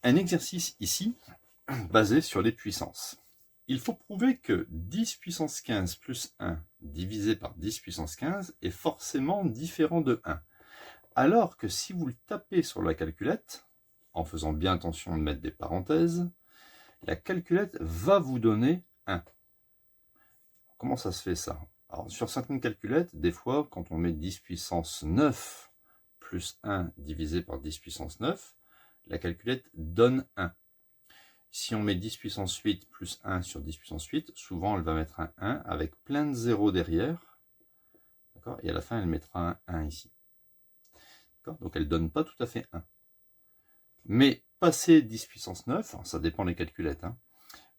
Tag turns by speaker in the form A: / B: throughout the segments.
A: Un exercice ici, basé sur les puissances. Il faut prouver que 10 puissance 15 plus 1 divisé par 10 puissance 15 est forcément différent de 1. Alors que si vous le tapez sur la calculette, en faisant bien attention de mettre des parenthèses, la calculette va vous donner 1. Comment ça se fait ça? Alors, sur certaines calculettes, des fois, quand on met 10 puissance 9 plus 1 divisé par 10 puissance 9, la calculette donne 1. Si on met 10 puissance 8 plus 1 sur 10 puissance 8, souvent elle va mettre un 1 avec plein de zéros derrière. Et à la fin, elle mettra un 1 ici. Donc elle ne donne pas tout à fait 1. Mais passer 10 puissance 9, ça dépend des calculettes,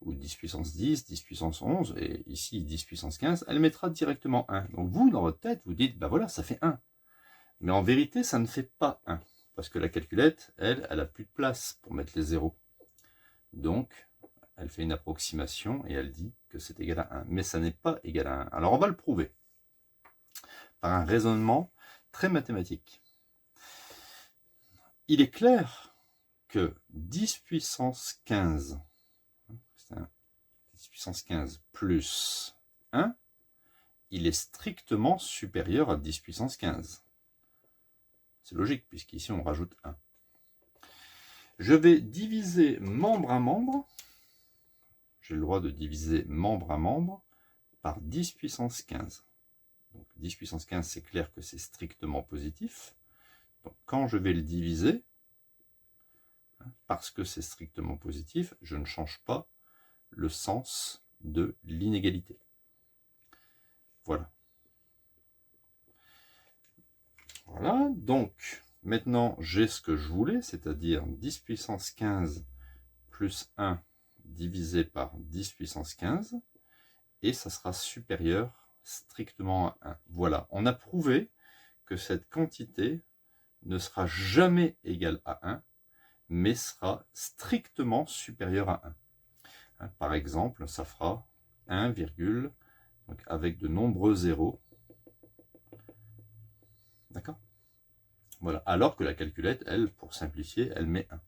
A: ou 10 puissance 10, 10 puissance 11, et ici 10 puissance 15, elle mettra directement 1. Donc vous, dans votre tête, vous dites, ben voilà, ça fait 1. Mais en vérité, ça ne fait pas 1. Parce que la calculette, elle a plus de place pour mettre les zéros. Donc, elle fait une approximation et elle dit que c'est égal à 1. Mais ça n'est pas égal à 1. Alors on va le prouver par un raisonnement très mathématique. Il est clair que 10 puissance 15, 10 puissance 15 plus 1, il est strictement supérieur à 10 puissance 15. C'est logique, puisqu'ici on rajoute 1. Je vais diviser membre à membre. J'ai le droit de diviser membre à membre par 10 puissance 15. Donc 10 puissance 15, c'est clair que c'est strictement positif. Donc quand je vais le diviser, parce que c'est strictement positif, je ne change pas le sens de l'inégalité. Voilà. Voilà, donc maintenant j'ai ce que je voulais, c'est-à-dire 10 puissance 15 plus 1 divisé par 10 puissance 15, et ça sera supérieur strictement à 1. Voilà, on a prouvé que cette quantité ne sera jamais égale à 1, mais sera strictement supérieure à 1. Par exemple, ça fera 1, donc avec de nombreux zéros. D'accord? Voilà. Alors que la calculette, elle, pour simplifier, elle met 1.